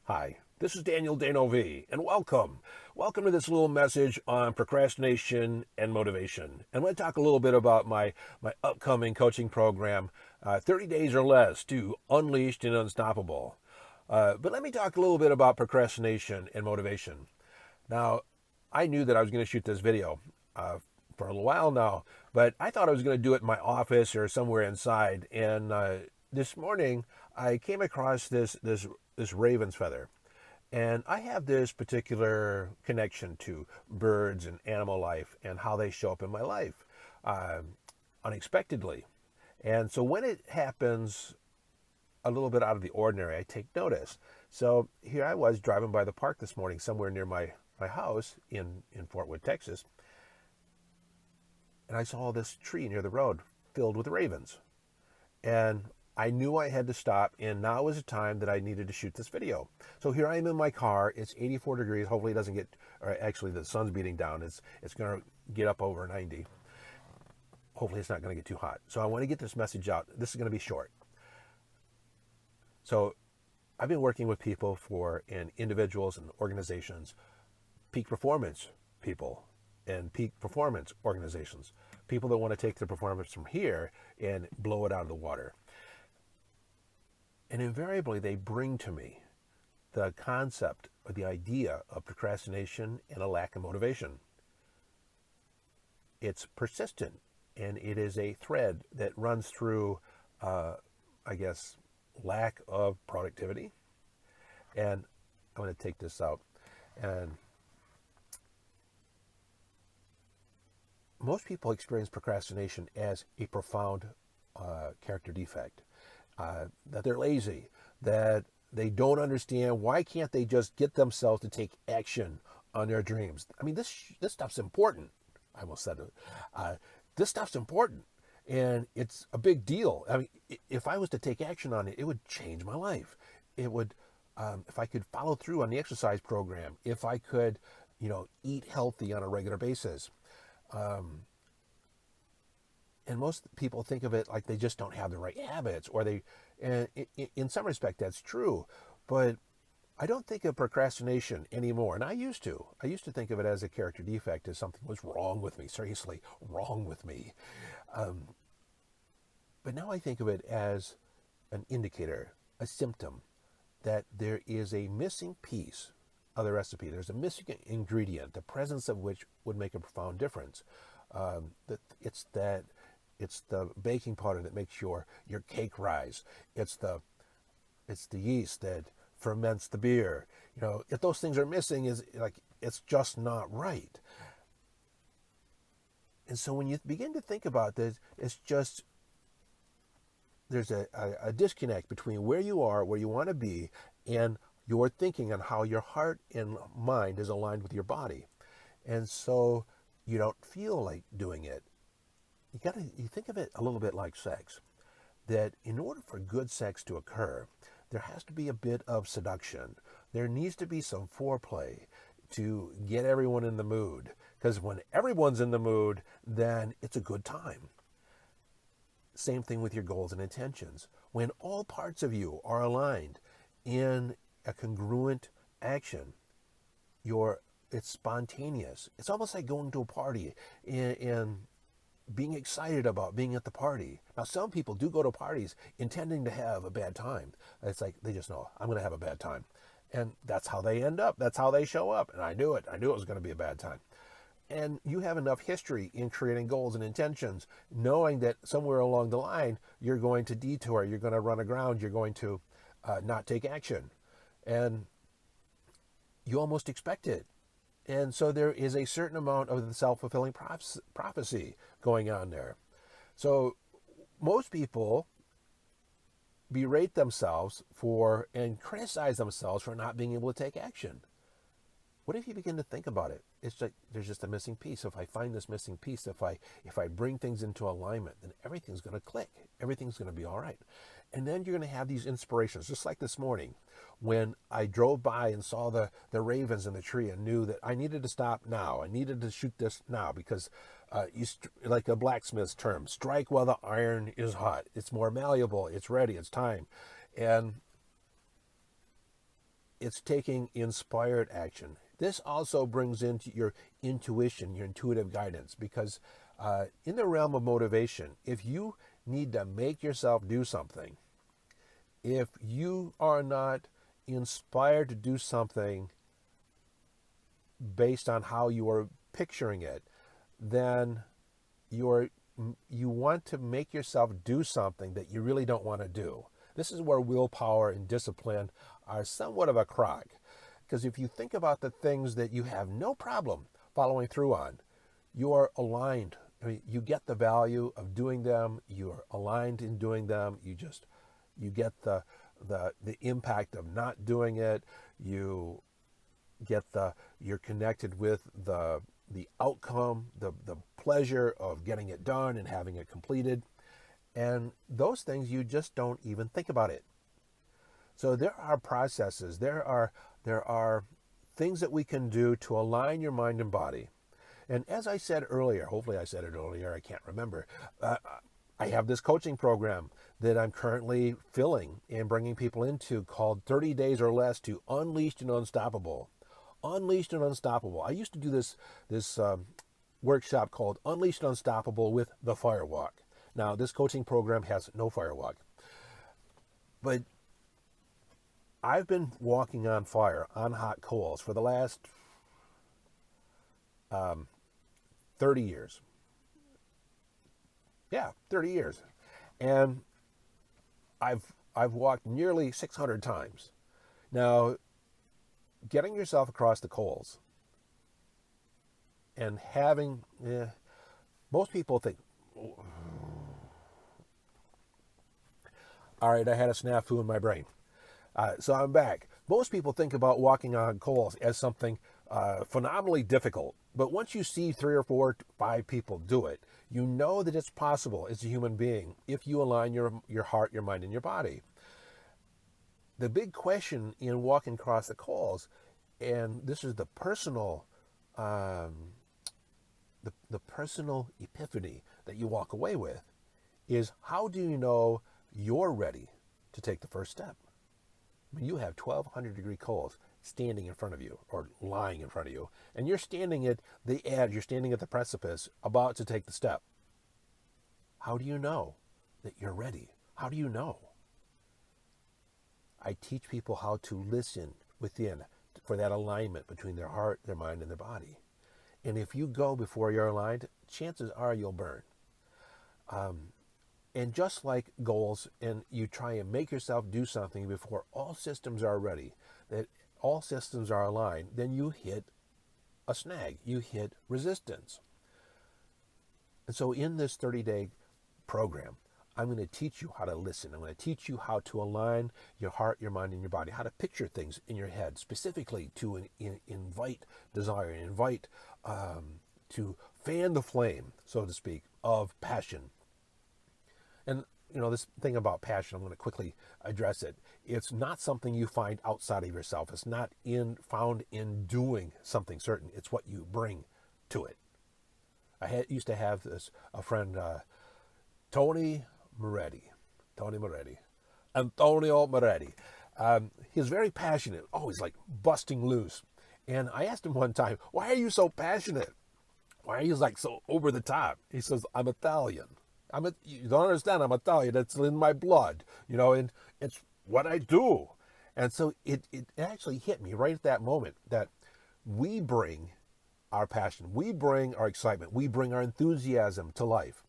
Hi, this is Daniel Dano V, and welcome. Welcome to this little message on procrastination and motivation. And I'm going to talk a little bit about my upcoming coaching program, 30 Days or Less to Unleashed and Unstoppable. But let me talk a little bit about procrastination and motivation. Now, I knew that I was going to shoot this video for a little while now, but I thought I was going to do it in my office or somewhere inside. And this morning, I came across this raven's feather. And I have this particular connection to birds and animal life and how they show up in my life unexpectedly. And so when it happens a little bit out of the ordinary, I take notice. So here I was driving by the park this morning, somewhere near my house in Fort Wood, Texas, and I saw this tree near the road filled with ravens. And I knew I had to stop, and now was the time that I needed to shoot this video. So here I am in my car. It's 84 degrees. Hopefully it doesn't get, or actually the sun's beating down. It's going to get up over 90. Hopefully it's not going to get too hot. So I want to get this message out. This is going to be short. So I've been working with people in individuals and organizations, peak performance people and peak performance organizations, people that want to take their performance from here and blow it out of the water. And invariably, they bring to me the concept or the idea of procrastination and a lack of motivation. It's persistent, and it is a thread that runs through, I guess, lack of productivity. And I'm going to take this out. And most people experience procrastination as a profound character defect. That they're lazy, that they don't understand why can't they just get themselves to take action on their dreams. I mean, this stuff's important. I almost said it. This stuff's important, and it's a big deal. I mean, if I was to take action on it, it would change my life. It would, if I could follow through on the exercise program, if I could, eat healthy on a regular basis. And most people think of it like they just don't have the right habits, or and in some respect that's true, but I don't think of procrastination anymore. And I used to think of it as a character defect, as something was wrong with me, seriously wrong with me. But now I think of it as an indicator, a symptom that there is a missing piece of the recipe. There's a missing ingredient, the presence of which would make a profound difference. It's the baking powder that makes your cake rise. It's the yeast that ferments the beer. If those things are missing, it's just not right. And so when you begin to think about this, it's just there's a disconnect between where you are, where you want to be, and your thinking on how your heart and mind is aligned with your body. And so you don't feel like doing it. You think of it a little bit like sex, that in order for good sex to occur, there has to be a bit of seduction. There needs to be some foreplay to get everyone in the mood, because when everyone's in the mood, then it's a good time. Same thing with your goals and intentions. When all parts of you are aligned in a congruent action, it's spontaneous. It's almost like going to a party and being excited about being at the party. Now, some people do go to parties intending to have a bad time. It's like they just know, I'm going to have a bad time. And that's how they end up. That's how they show up. And I knew it. I knew it was going to be a bad time. And you have enough history in creating goals and intentions, knowing that somewhere along the line, you're going to detour, you're going to run aground, you're going to not take action. And you almost expect it. And so there is a certain amount of the self-fulfilling prophecy going on there. So most people berate themselves and criticize themselves for not being able to take action. What if you begin to think about it? It's like there's just a missing piece. If I find this missing piece, if I bring things into alignment, then everything's going to click. Everything's going to be all right. And then you're going to have these inspirations, just like this morning when I drove by and saw the ravens in the tree and knew that I needed to stop now. I needed to shoot this now because like a blacksmith's term, strike while the iron is hot. It's more malleable. It's ready. It's time. And it's taking inspired action. This also brings into your intuition, your intuitive guidance, because in the realm of motivation, if you need to make yourself do something, if you are not inspired to do something based on how you are picturing it, then you want to make yourself do something that you really don't want to do. This is where willpower and discipline are somewhat of a crock. Because if you think about the things that you have no problem following through on, you are aligned. I mean, you get the value of doing them. You are aligned in doing them. You get the impact of not doing it. You get you're connected with the outcome, the pleasure of getting it done and having it completed. And those things, you just don't even think about it. So there are processes, there are things that we can do to align your mind and body. And as I said earlier, hopefully I said it earlier, I can't remember, I have this coaching program that I'm currently filling and bringing people into called 30 Days or Less to Unleashed and Unstoppable. Unleashed and Unstoppable. I used to do this workshop called Unleashed and Unstoppable with the Firewalk. Now, this coaching program has no firewalk. But I've been walking on fire, on hot coals, for the last 30 years. Yeah, 30 years. And I've walked nearly 600 times. Now, getting yourself across the coals and having, most people think, all right, I had a snafu in my brain. So I'm back. Most people think about walking on coals as something phenomenally difficult. But once you see 3 or 4, 5 people do it, you know that it's possible as a human being if you align your heart, your mind, and your body. The big question in walking across the coals, and this is the personal, the personal epiphany that you walk away with, is how do you know you're ready to take the first step? I mean, you have 1,200 degree coals standing in front of you or lying in front of you, and you're standing at the edge, you're standing at the precipice about to take the step. How do you know that you're ready? How do you know? I teach people how to listen within for that alignment between their heart, their mind, and their body. And if you go before you're aligned, chances are you'll burn. And just like goals, and you try and make yourself do something before all systems are ready, that all systems are aligned, then you hit a snag, you hit resistance. And so in this 30-day program, I'm going to teach you how to listen. I'm going to teach you how to align your heart, your mind, and your body, how to picture things in your head, specifically to invite desire, invite to fan the flame, so to speak, of passion. And, you know, this thing about passion, I'm going to quickly address it. It's not something you find outside of yourself. It's not found in doing something certain. It's what you bring to it. I used to have a friend, Antonio Moretti. He was very passionate, always like busting loose. And I asked him one time, why are you so passionate? Why are you like so over the top? He says, I'm Italian. You don't understand, I'm Italian. It's in my blood, you know, and it's what I do. And so it actually hit me right at that moment that we bring our passion, we bring our excitement, we bring our enthusiasm to life.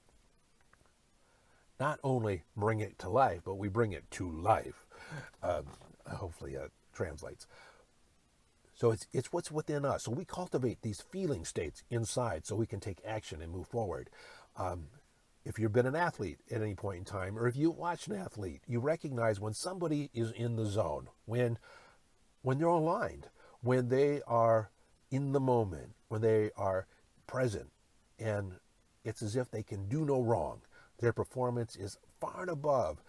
Not only bring it to life, but we bring it to life. Hopefully it translates. So it's what's within us. So we cultivate these feeling states inside so we can take action and move forward. If you've been an athlete at any point in time, or if you watch an athlete, you recognize when somebody is in the zone, when they're aligned, when they are in the moment, when they are present, and it's as if they can do no wrong. Their performance is far and above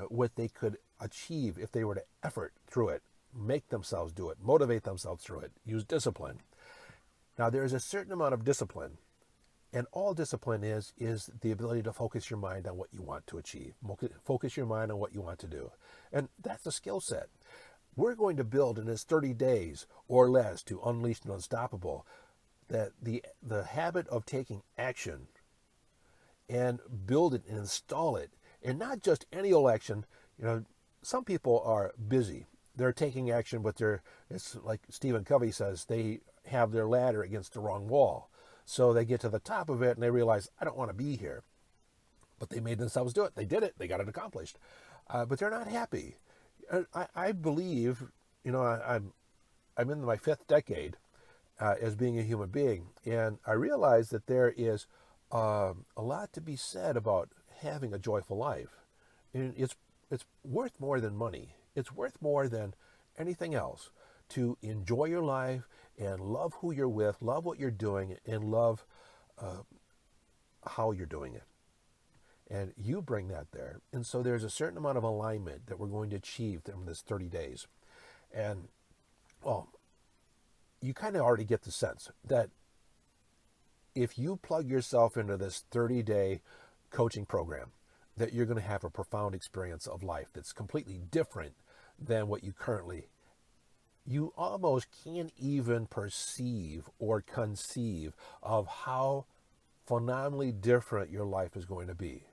what they could achieve if they were to effort through it, make themselves do it, motivate themselves through it, use discipline. Now, there is a certain amount of discipline. And all discipline is the ability to focus your mind on what you want to achieve. Focus your mind on what you want to do. And that's a skill set. We're going to build in this 30 days or less to unleash the unstoppable, that the habit of taking action and build it and install it, and not just any old action. You know, some people are busy. They're taking action, but it's like Stephen Covey says, they have their ladder against the wrong wall. So they get to the top of it and they realize, I don't want to be here. But they made themselves do it. They did it. They got it accomplished. But they're not happy. I believe, I'm in my fifth decade as being a human being, and I realize that there is a lot to be said about having a joyful life. And it's worth more than money. It's worth more than anything else to enjoy your life and love who you're with, love what you're doing, and love how you're doing it. And you bring that there. And so there's a certain amount of alignment that we're going to achieve in this 30 days. And, well, you kind of already get the sense that if you plug yourself into this 30-day coaching program, that you're going to have a profound experience of life that's completely different than what you almost can't even perceive or conceive of how phenomenally different your life is going to be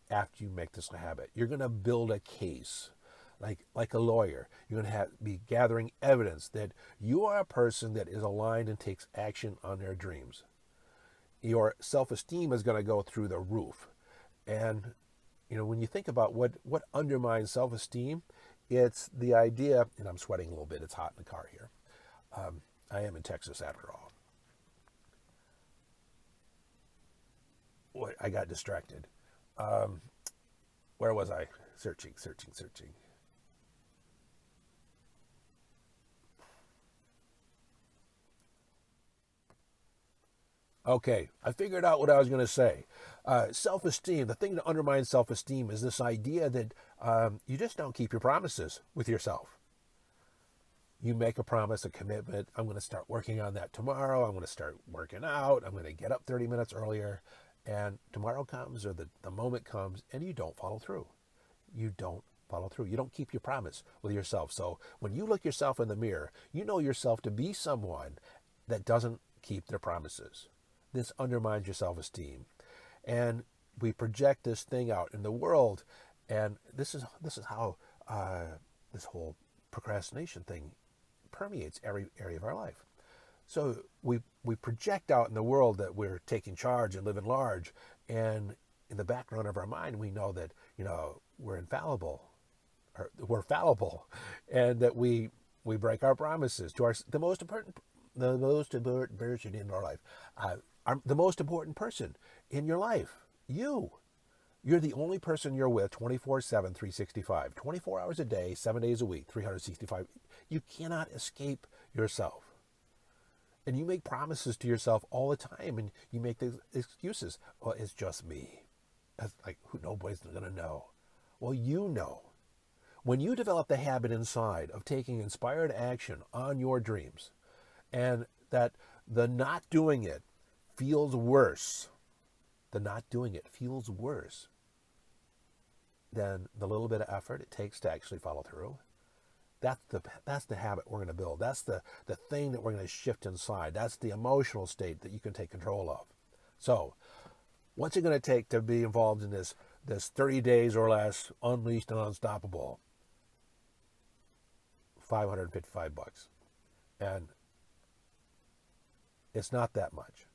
after you make this a habit. You're going to build a case like a lawyer. You're going to be gathering evidence that you are a person that is aligned and takes action on their dreams. Your self-esteem is going to go through the roof. And when you think about what undermines self-esteem, it's the idea, and I'm sweating a little bit, it's hot in the car here. I am in Texas after all. I got distracted. Where was I? Searching. Okay, I figured out what I was going to say. Self-esteem, the thing that undermines self-esteem is this idea that you just don't keep your promises with yourself. You make a promise, a commitment. I'm going to start working on that tomorrow. I'm going to start working out. I'm going to get up 30 minutes earlier. And tomorrow comes, or the moment comes, and you don't follow through. You don't follow through. You don't keep your promise with yourself. So when you look yourself in the mirror, you know yourself to be someone that doesn't keep their promises. This undermines your self-esteem. And we project this thing out in the world, and this is how this whole procrastination thing permeates every area of our life. So we project out in the world that we're taking charge and living large, and in the background of our mind we know that we're infallible, or we're fallible, and that we break our promises to the most important person in our life, the most important person in your life. You're the only person you're with 24/7, 365, 24 hours a day, 7 days a week, 365. You cannot escape yourself. And you make promises to yourself all the time, and you make these excuses. Well, it's just me. That's like, nobody's going to know. Well, you know. When you develop the habit inside of taking inspired action on your dreams, and that the not doing it feels worse, than the little bit of effort it takes to actually follow through. That's the habit we're going to build. That's the thing that we're going to shift inside. That's the emotional state that you can take control of. So, what's it going to take to be involved in this 30 days or less, unleashed and unstoppable? $555. And it's not that much.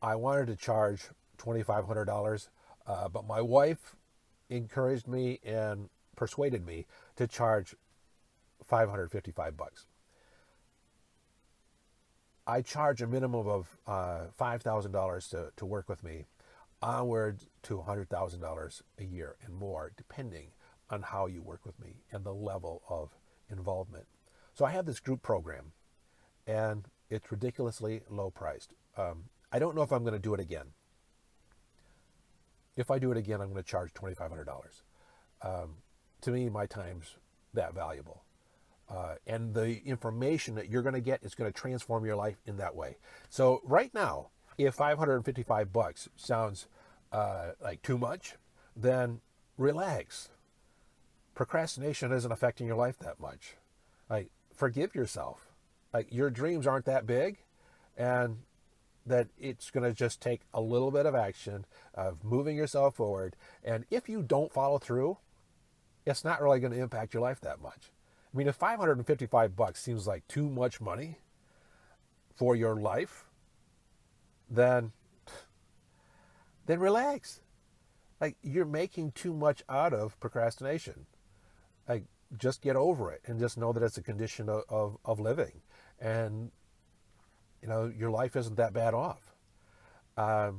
I wanted to charge $2,500, but my wife encouraged me and persuaded me to charge $555. I charge a minimum of $5,000 to work with me, onward to $100,000 a year and more, depending on how you work with me and the level of involvement. So I have this group program, and it's ridiculously low priced. I don't know if I'm going to do it again. If I do it again, I'm going to charge $2,500. To me, my time's that valuable. And the information that you're going to get is going to transform your life in that way. So right now, if $555 sounds like too much, then relax. procrastination isn't affecting your life that much. Like, forgive yourself. Like, your dreams aren't that big, and that it's going to just take a little bit of action of moving yourself forward. And if you don't follow through, it's not really going to impact your life that much. I mean, if $555 seems like too much money for your life, then relax. Like, you're making too much out of procrastination. Like, just get over it and just know that it's a condition of living. And, your life isn't that bad off. But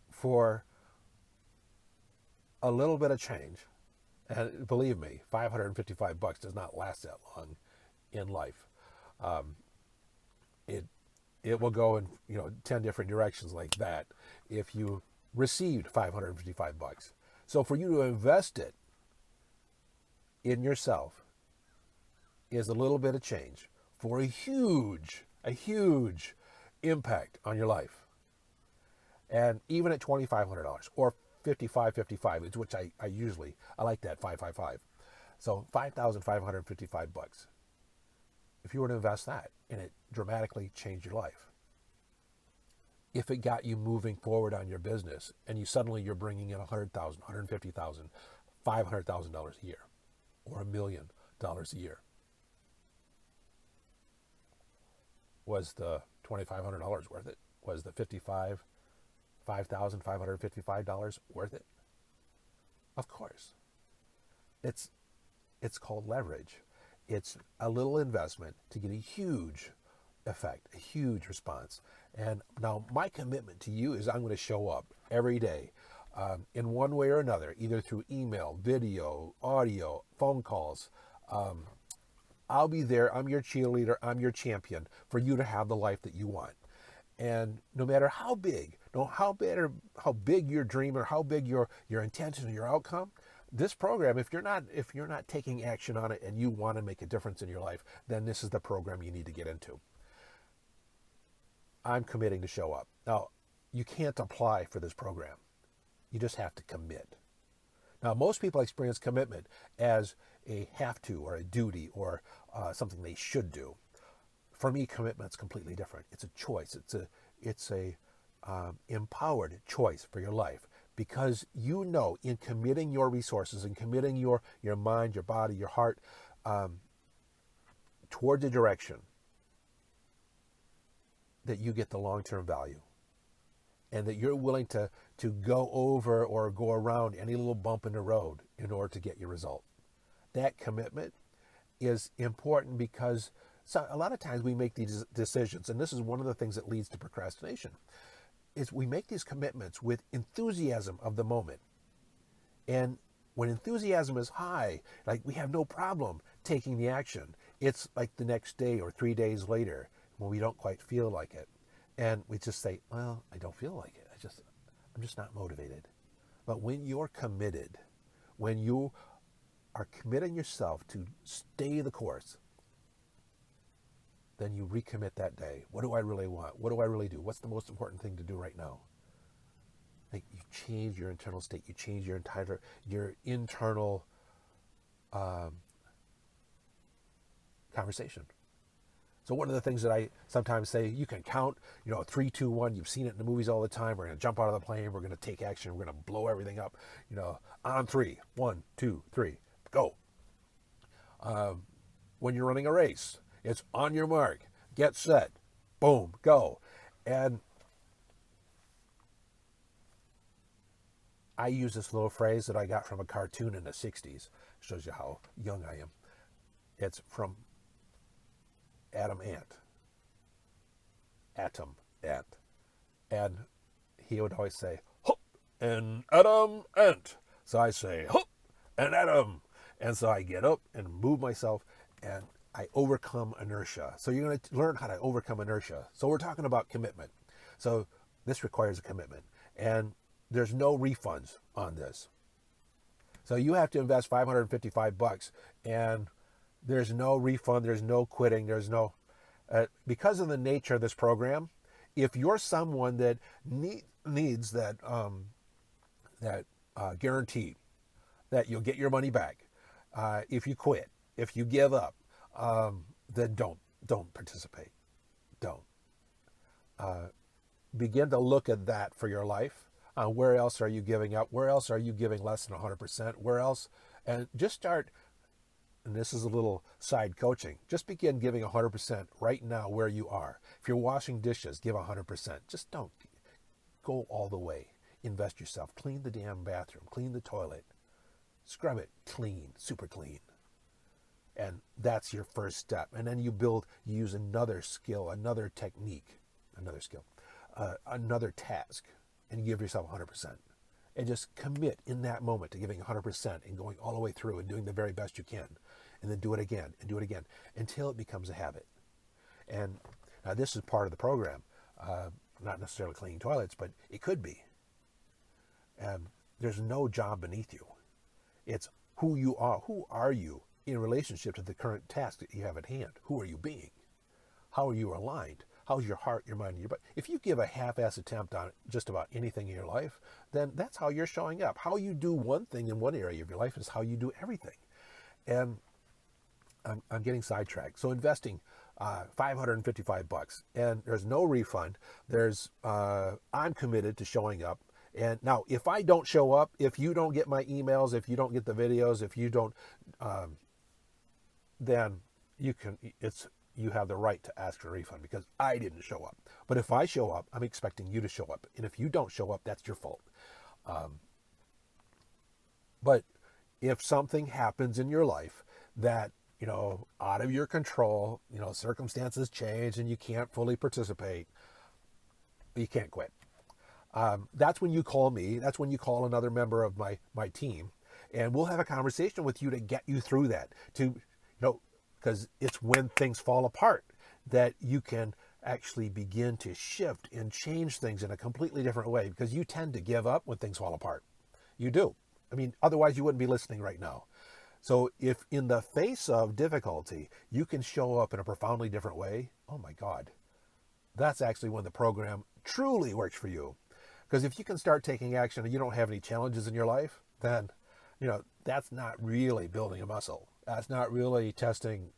for a little bit of change, and believe me, $555 does not last that long in life. It will go in 10 different directions like that if you received $555. So for you to invest it in yourself is a little bit of change for a huge impact on your life. And even at $2,500 or $5,555, which I like that 555. So $5,555. If you were to invest that and it dramatically changed your life, if it got you moving forward on your business and you're bringing in $100,000, $150,000, $500,000 a year or $1 million a year, was the $2,500 worth it? Was the $5,555 worth it? Of course. It's called leverage. It's a little investment to get a huge effect, a huge response. And now my commitment to you is I'm going to show up every day in one way or another, either through email, video, audio, phone calls. I'll be there. I'm your cheerleader. I'm your champion for you to have the life that you want. And no matter how big, how big your dream or how big your intention or your outcome, this program, if you're not taking action on it and you want to make a difference in your life, then this is the program you need to get into. I'm committing to show up. Now, you can't apply for this program. You just have to commit. Now, most people experience commitment as a have to or a duty or something they should do. For me, commitment's completely different. It's a choice. It's a empowered choice for your life, because in committing your resources and committing your mind, your body, your heart toward the direction, that you get the long-term value, and that you're willing to go over or go around any little bump in the road in order to get your result. That commitment is important, because a lot of times we make these decisions, and this is one of the things that leads to procrastination, is we make these commitments with enthusiasm of the moment. And when enthusiasm is high, like, we have no problem taking the action. It's like the next day or 3 days later when we don't quite feel like it. And we just say, well, I don't feel like it. I'm just not motivated. But when you're committed, when you are committing yourself to stay the course, then you recommit that day. What do I really want? What do I really do? What's the most important thing to do right now? Like, you change your internal state. You change your internal conversation. So one of the things that I sometimes say, you can count, 3, 2, 1. You've seen it in the movies all the time. We're going to jump out of the plane. We're going to take action. We're going to blow everything up. On 3. 1, 2, 3. Go. When you're running a race, it's on your mark, get set, boom, go. And I use this little phrase that I got from a cartoon in the 60s. Shows you how young I am. It's from Atom Ant. And he would always say, "Hup, and Atom Ant." So I say, "Hup, and Atom." And so I get up and move myself, and I overcome inertia. So you're going to learn how to overcome inertia. So we're talking about commitment. So this requires a commitment. And there's no refunds on this. So you have to invest $555, and there's no refund, there's no quitting, there's no... because of the nature of this program, if you're someone that needs that guarantee, that you'll get your money back. If you quit, if you give up, then don't participate. Don't. Begin to look at that for your life. Where else are you giving up? Where else are you giving less than 100%? Where else? And just start, and this is a little side coaching, just begin giving 100% right now where you are. If you're washing dishes, give 100%. Just don't go all the way. Invest yourself. Clean the damn bathroom. Clean the toilet. Scrub it clean, super clean. And that's your first step. And then you use another skill, another technique, another task, and you give yourself 100%. And just commit in that moment to giving 100% and going all the way through and doing the very best you can. And then do it again and do it again until it becomes a habit. And now this is part of the program. Not necessarily cleaning toilets, but it could be. There's no job beneath you. It's who you are. Who are you in relationship to the current task that you have at hand? Who are you being? How are you aligned? How's your heart, your mind, and your body? If you give a half-ass attempt on just about anything in your life, then that's how you're showing up. How you do one thing in one area of your life is how you do everything. And I'm getting sidetracked. So investing $555, and there's no refund. I'm committed to showing up. And now, if I don't show up, if you don't get my emails, if you don't get the videos, if you don't, then you have the right to ask for a refund because I didn't show up. But if I show up, I'm expecting you to show up. And if you don't show up, that's your fault. But if something happens in your life that, out of your control, circumstances change and you can't fully participate, you can't quit. That's when you call me. That's when you call another member of my team, and we'll have a conversation with you to get you through that. Because it's when things fall apart that you can actually begin to shift and change things in a completely different way. Because you tend to give up when things fall apart. You do. Otherwise you wouldn't be listening right now. So if in the face of difficulty you can show up in a profoundly different way, oh my God, that's actually when the program truly works for you. Because if you can start taking action and you don't have any challenges in your life, then, that's not really building a muscle. That's not really testing,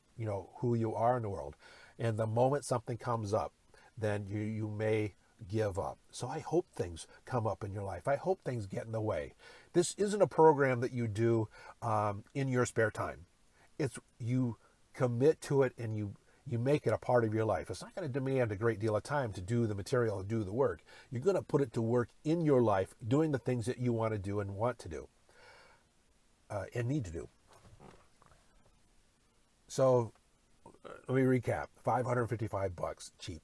who you are in the world. And the moment something comes up, then you may give up. So I hope things come up in your life. I hope things get in the way. This isn't a program that you do in your spare time. It's you commit to it and you make it a part of your life. It's not going to demand a great deal of time to do the material, to do the work. You're going to put it to work in your life, doing the things that you want to do and want to do and need to do. So let me recap. $555, cheap.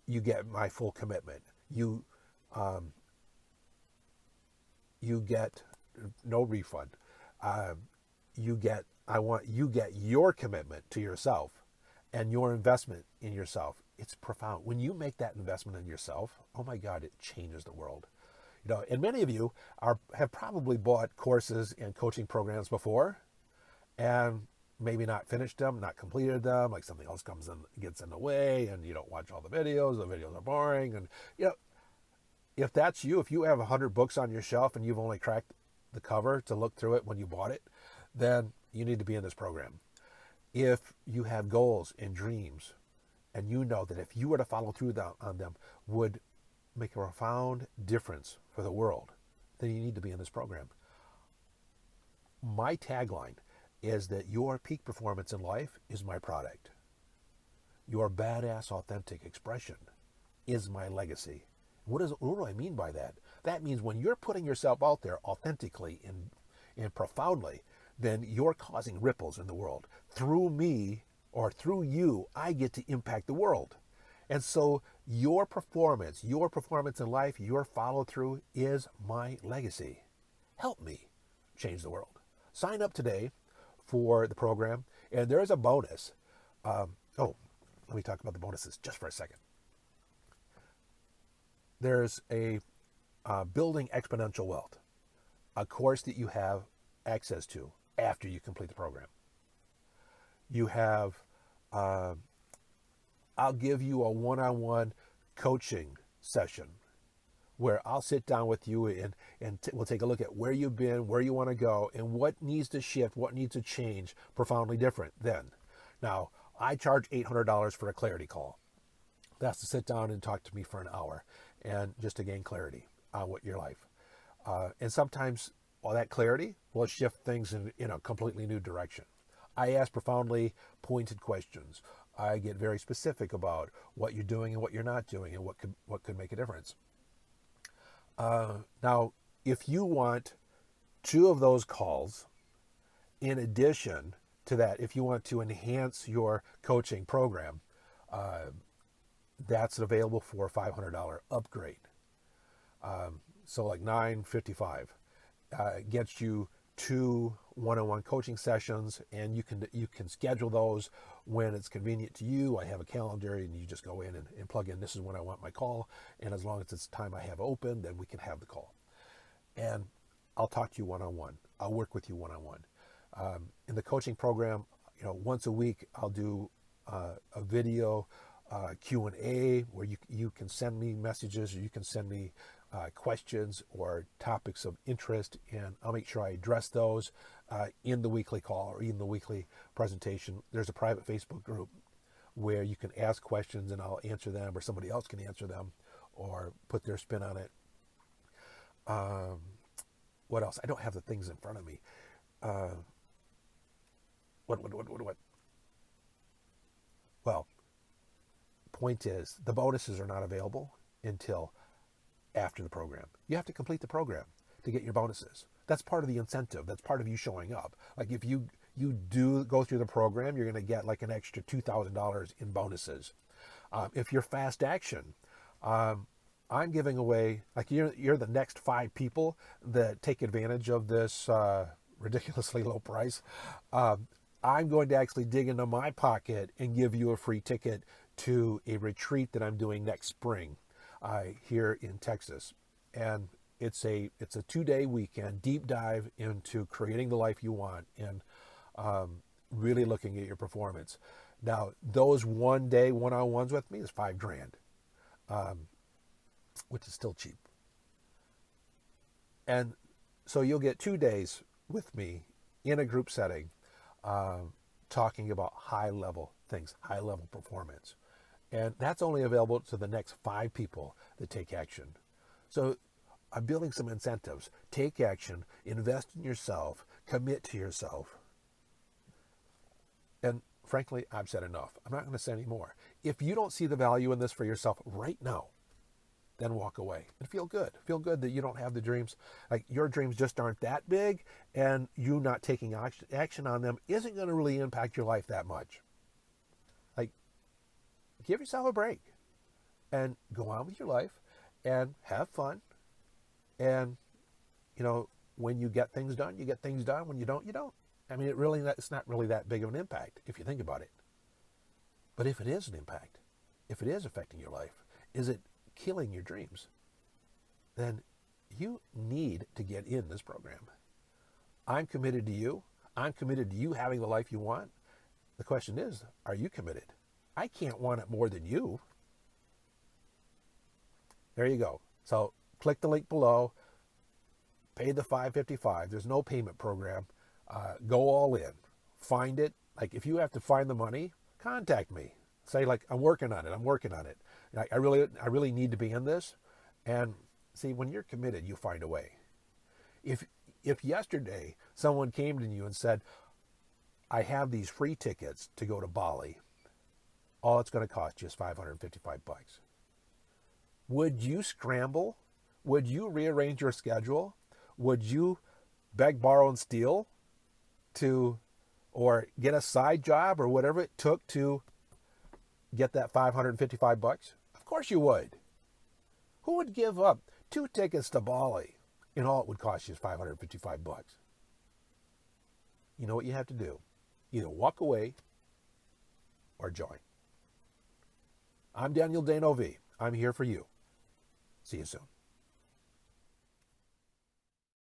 You get my full commitment. You get no refund. You get your commitment to yourself and your investment in yourself. It's profound. When you make that investment in yourself, oh my God, it changes the world. And many of you have probably bought courses and coaching programs before and maybe not finished them, not completed them, like something else gets in the way and you don't watch all the videos are boring. And if that's you, if you have 100 books on your shelf and you've only cracked the cover to look through it when you bought it, then you need to be in this program. If you have goals and dreams and you know that if you were to follow through on them would make a profound difference for the world, then you need to be in this program. My tagline is that your peak performance in life is my product. Your badass authentic expression is my legacy. What do I mean by that? That means when you're putting yourself out there authentically and profoundly, then you're causing ripples in the world. Through me or through you, I get to impact the world. And so your performance in life, your follow through is my legacy. Help me change the world. Sign up today for the program. And there is a bonus. Let me talk about the bonuses just for a second. There's a Building Exponential Wealth, a course that you have access to after you complete the program. You have, I'll give you a one-on-one coaching session where I'll sit down with you and we'll take a look at where you've been, where you want to go, and what needs to shift, what needs to change profoundly different then. Now, I charge $800 for a clarity call. That's to sit down and talk to me for an hour and just to gain clarity on what your life. And sometimes all that clarity will shift things in a completely new direction. I ask profoundly pointed questions. I get very specific about what you're doing and what you're not doing and what could make a difference. Now, if you want 2 of those calls, in addition to that, if you want to enhance your coaching program, that's available for a $500 upgrade. So like $955 gets you 2 one-on-one coaching sessions, and you can schedule those when it's convenient to you. I have a calendar, and you just go in and plug in, this is when I want my call, and as long as it's time I have open, then we can have the call. And I'll talk to you one-on-one. I'll work with you one-on-one. In the coaching program, once a week I'll do a video Q&A where you can send me messages, or you can send me questions or topics of interest, and I'll make sure I address those in the weekly call or in the weekly presentation. There's a private Facebook group where you can ask questions and I'll answer them, or somebody else can answer them or put their spin on it. What else? I don't have the things in front of me. What? Well, point is, the bonuses are not available until after the program. You have to complete the program to get your bonuses. That's part of the incentive. That's part of you showing up. Like if you do go through the program, you're going to get like an extra $2,000 in bonuses. If you're fast action, I'm giving away, like you're the next 5 people that take advantage of this ridiculously low price. I'm going to actually dig into my pocket and give you a free ticket to a retreat that I'm doing next spring here in Texas. And it's a 2-day weekend, deep dive into creating the life you want and really looking at your performance. Now, those 1-day one-on-ones with me is $5,000, which is still cheap. And so you'll get 2 days with me in a group setting, talking about high-level things, high-level performance. And that's only available to the next 5 people that take action. So I'm building some incentives. Take action, invest in yourself, commit to yourself. And frankly, I've said enough. I'm not going to say any more. If you don't see the value in this for yourself right now, then walk away and feel good. Feel good that you don't have the dreams. Like your dreams just aren't that big, and you not taking action on them isn't going to really impact your life that much. Like, give yourself a break and go on with your life and have fun. And, when you get things done, you get things done. When you don't, you don't. I mean, it's not really that big of an impact if you think about it. But if it is an impact, if it is affecting your life, is it killing your dreams? Then you need to get in this program. I'm committed to you. I'm committed to you having the life you want. The question is, are you committed? I can't want it more than you. There you go. So click the link below. Pay the $555. There's no payment program. Go all in. Find it. Like if you have to find the money, contact me. Say like, I'm working on it. I really need to be in this. And see, when you're committed, you find a way. If yesterday someone came to you and said, I have these free tickets to go to Bali, all it's going to cost you is $555. Would you scramble? Would you rearrange your schedule? Would you beg, borrow, and steal or get a side job or whatever it took to get that $555? Of course you would. Who would give up 2 tickets to Bali and all it would cost you is $555? You know what you have to do? Either walk away or join. I'm Daniel Dano V. I'm here for you. See you soon.